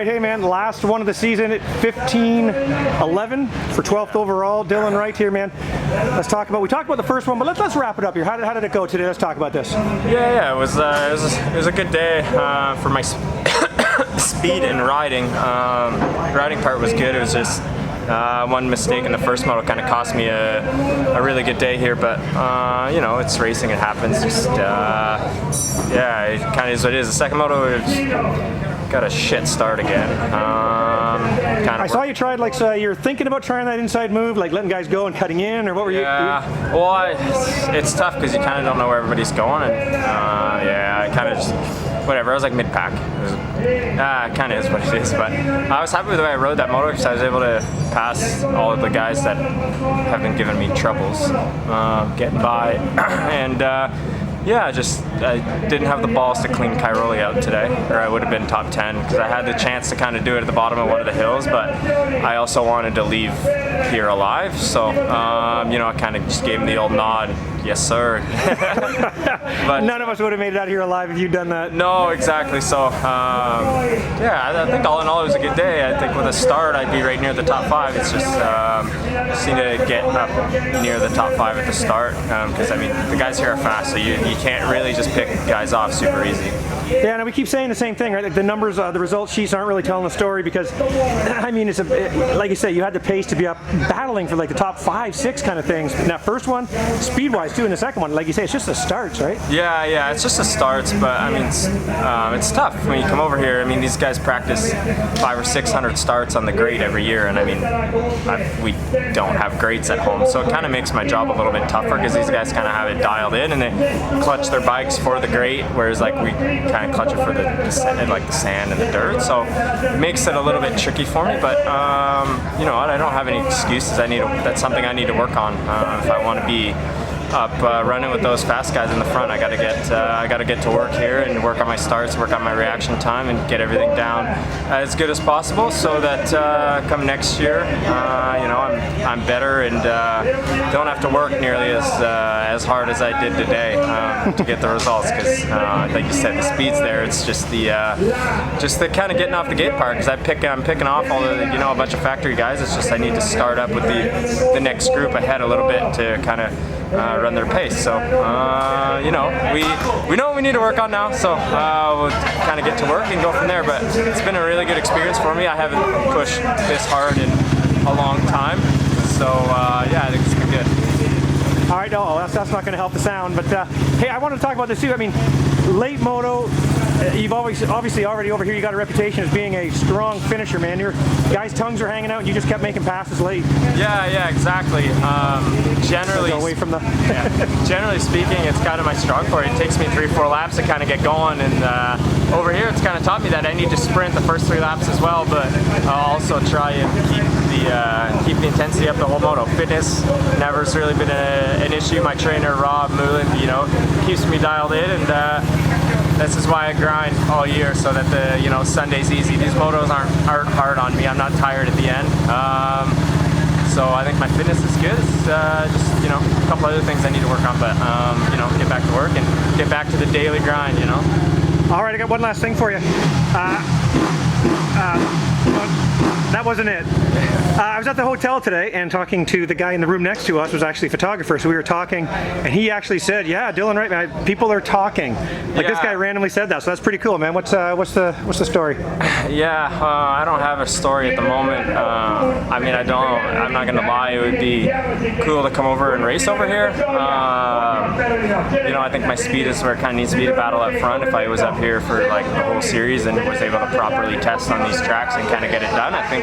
right, hey man, last one of the season at 15-11 for 12th overall. Dylan Wright here, man. Let's talk about, we talked about the first one, but let's wrap it up here. How did it go today? Let's talk about this. Yeah, it was a good day for my speed and riding. Riding part was good. It was just one mistake in the first moto kind of cost me a really good day here, but you know, it's racing, it happens. Just yeah, it kind of is what it is. The second moto got a shit start again. I saw you tried, like, so you're thinking about trying that inside move, like letting guys go and cutting in, or what were you? Yeah, well, it's tough because you kind of don't know where everybody's going, and yeah, I kind of just, whatever, I was like mid-pack. Kind of is what it is, but I was happy with the way I rode that motor because I was able to pass all of the guys that have been giving me troubles getting by, and yeah, I didn't have the balls to clean Cairoli out today, or I would have been top 10 because I had the chance to kind of do it at the bottom of one of the hills, but I also wanted to leave here alive, so you know, I kind of just gave him the old nod, yes sir. But none of us would have made it out here alive if you'd done that. No, exactly. So yeah, I think all in all it was a good day. I think with a start I'd be right near the top 5. It's just seem to get up near the top 5 at the start because I mean the guys here are fast, so you can't really just pick guys off super easy. Yeah, and we keep saying the same thing, right? Like the numbers, the results sheets aren't really telling the story because, I mean, it's like you say, you had the pace to be up battling for like the top 5, 6 kind of things. And that first one, speed-wise too, and the second one, like you say, it's just the starts, right? Yeah, it's just the starts, but I mean, it's tough when you come over here. I mean, these guys practice 500 or 600 starts on the grade every year, and I mean, we don't have grades at home, so it kind of makes my job a little bit tougher because these guys kind of have it dialed in and they clutch their bikes for the grade, whereas like we kind of clutch it for the sand and the dirt, so it makes it a little bit tricky for me, but you know what, I don't have any excuses. That's something I need to work on if I want to be up running with those fast guys in the front. I gotta get to work here and work on my starts, work on my reaction time, and get everything down as good as possible so that come next year, you know, I'm better and don't have to work nearly as hard as I did today to get the results. Because like you said, the speed's there. It's just the kind of getting off the gate part. Because I'm picking off all the, you know, a bunch of factory guys. It's just I need to start up with the next group ahead a little bit to kind of run their pace. So you know, we know what we need to work on now, so we'll kind of get to work and go from there. But it's been a really good experience for me. I haven't pushed this hard in a long time, so yeah, I think it's been good. All right, no, that's not going to help the sound, but hey, I want to talk about this too. I mean, late moto, you've obviously already over here you got a reputation as being a strong finisher, man. Your guys' tongues were hanging out and you just kept making passes late. Yeah, exactly. Generally speaking, it's kind of my strong point. It takes me 3-4 laps to kind of get going, and over here it's kind of taught me that I need to sprint the first 3 laps as well, but I'll also try and keep the intensity up the whole moto. Fitness never's really been an issue. My trainer Rob Moolen, you know, keeps me dialed in, and this is why I grind all year, so that the, you know, Sunday's easy. These motos aren't hard on me. I'm not tired at the end. So I think my fitness is good. It's just, you know, a couple other things I need to work on, but you know, get back to work and get back to the daily grind, you know. All right, I got one last thing for you. That wasn't it. I was at the hotel today and talking to the guy in the room next to us, was actually a photographer, so we were talking, and he actually said, yeah, Dylan Wright, man, people are talking. Like, this guy randomly said that, so that's pretty cool, man. What's the story? Yeah, I don't have a story at the moment. I mean, I'm not gonna lie, it would be cool to come over and race over here. You know, I think my speed is where it kind of needs to be to battle up front. If I was up here for like the whole series and was able to properly test on these tracks and kind of get it done, I think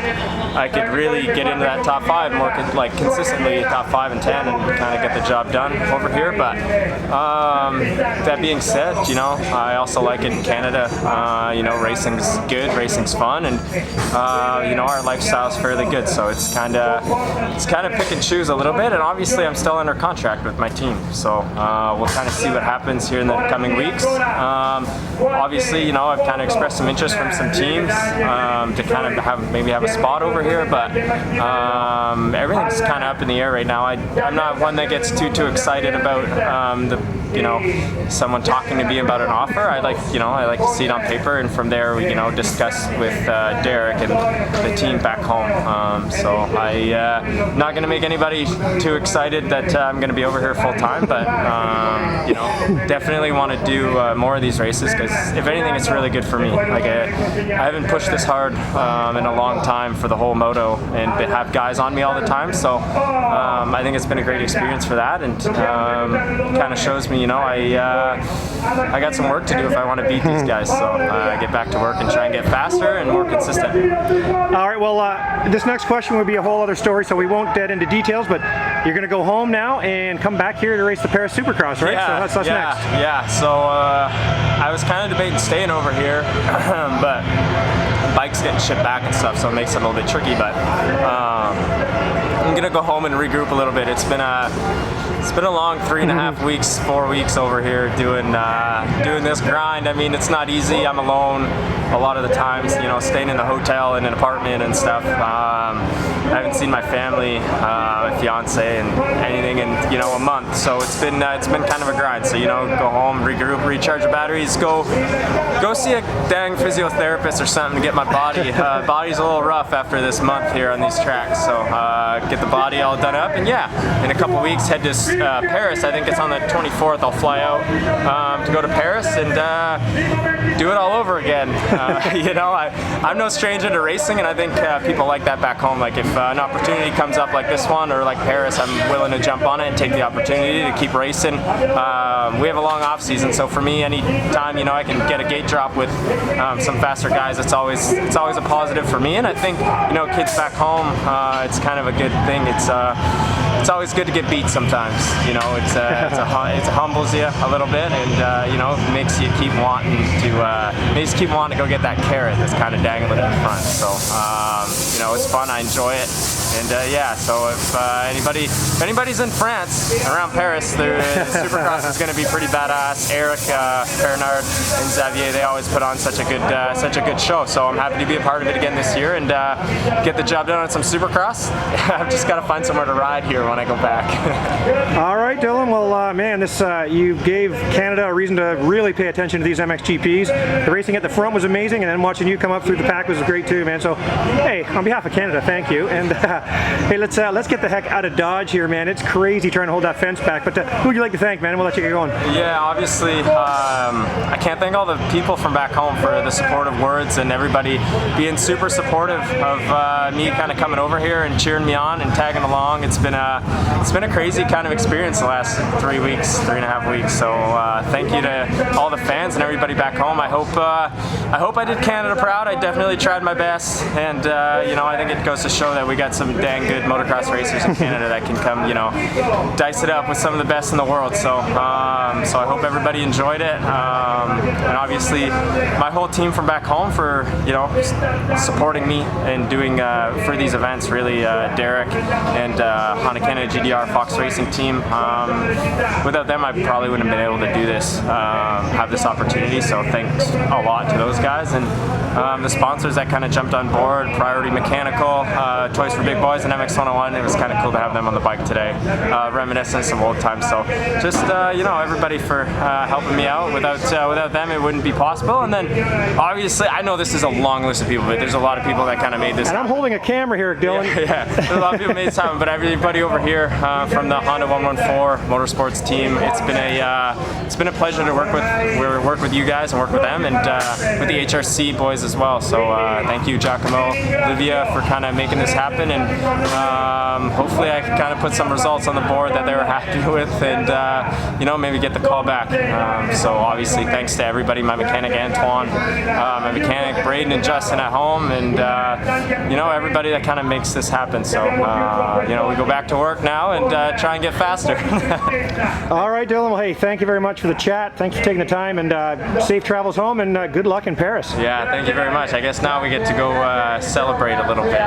I could really get into that top 5 more, like consistently top 5 and 10, and kind of get the job done over here. But that being said, you know, I also like it in Canada. You know, racing's good, racing's fun, and you know, our lifestyle's fairly good. So it's kind of pick and choose a little bit. And obviously, I'm still under contract with my team, so we'll kind of see what happens here in the coming weeks. Obviously, you know, I've kind of expressed some interest from some teams to kind of maybe have a spot over here, but everything's kind of up in the air right now. I'm not one that gets too excited about someone talking to me about an offer, I like to see it on paper, and from there we discuss with Derek and the team back home. So I'm not going to make anybody too excited that I'm going to be over here full time, but definitely want to do more of these races, because if anything, it's really good for me. Like I haven't pushed this hard in a long time for the whole moto, and have guys on me all the time. So I think it's been a great experience for that, and kind of shows me, I got some work to do if I want to beat these guys. So get back to work and try and get faster and more consistent. All right. Well, this next question would be a whole other story, so we won't get into details. But you're going to go home now and come back here to race the Paris Supercross, right? Yeah, so that's next. Yeah. So I was kind of debating staying over here, but bike's getting shipped back and stuff, so it makes it a little bit tricky. But I'm gonna go home and regroup a little bit. It's been a long 3.5 weeks, 4 weeks over here doing this grind. I mean, it's not easy. I'm alone a lot of the times, staying in the hotel in an apartment and stuff. I haven't seen my family, my fiance, and anything in a month. So it's been kind of a grind. So go home, regroup, recharge the batteries, go see a dang physiotherapist or something to get my body. Body's a little rough after this month here on these tracks. So get the body all done up, and in a couple weeks head to Paris. I think it's on the 24th. I'll fly out to go to Paris and do it all over again. I'm no stranger to racing, and I think people like that back home. Like if an opportunity comes up like this one or like Paris, I'm willing to jump on it and take the opportunity to keep racing. We have a long off season, so for me, any time I can get a gate drop with some faster guys, it's always a positive for me. And I think kids back home, it's kind of a good thing. It's always good to get beat sometimes. It humbles you a little bit, and makes you keep wanting to go get that carrot that's kind of dangling in front. So it's fun. I enjoy it. And so if anybody's in France around Paris, the Supercross is going to be pretty badass. Eric, Bernard, and Xavier, they always put on such a good show. So I'm happy to be a part of it again this year and get the job done on some Supercross. I've just got to find somewhere to ride here when I go back. All right, Dylan. Well, man, you gave Canada a reason to really pay attention to these MXGPs. The racing at the front was amazing, and then watching you come up through the pack was great too, man. So, hey, on behalf of Canada, thank you. And hey, let's get the heck out of Dodge here, man. It's crazy trying to hold that fence back. But who would you like to thank, man? We'll let you get going. Yeah, obviously, I can't thank all the people from back home for the supportive words and everybody being super supportive of me kind of coming over here and cheering me on and tagging along. It's been a crazy kind of experience the last 3.5 weeks. So thank you to all the fans and everybody back home. I hope I did Canada proud. I definitely tried my best, and I think it goes to show that we got some dang good motocross racers in Canada that can come, dice it up with some of the best in the world. So I hope everybody enjoyed it, and obviously my whole team from back home for supporting me and doing for these events. Really, Derek and Honda Canada GDR Fox Racing team. Without them, I probably wouldn't have been able to do this, have this opportunity. So thanks a lot to those guys, and the sponsors that kind of jumped on board. Priority Mechanical, Toys for Big Boys, and MX101. It was kind of cool to have them on the bike today, reminiscing some old times. So just everybody for helping me out. Without them, it wouldn't be possible. And then obviously, I know this is a long list of people, but there's a lot of people that kind of made this and happen. I'm holding a camera here, Dylan. Yeah, there's a lot of people made this happen, but everybody over here from the Honda 114 Motorsports team, it's been a pleasure to work with you guys and work with them, and with the HRC boys as well. So thank you, Giacomo, Olivia, for kind of making this happen, and hopefully I can kind of put some results on the board that they were happy with, and maybe get the call back. So obviously thanks to everybody, my mechanic Antoine, my mechanic Braden and Justin at home, and everybody that kind of makes this happen. So we go back to work now and try and get faster. All right, Dylan. Well, hey, thank you very much for the chat. Thanks for taking the time, and safe travels home, and good luck in Paris. Yeah, thank you very much. I guess now we get to go celebrate a little bit.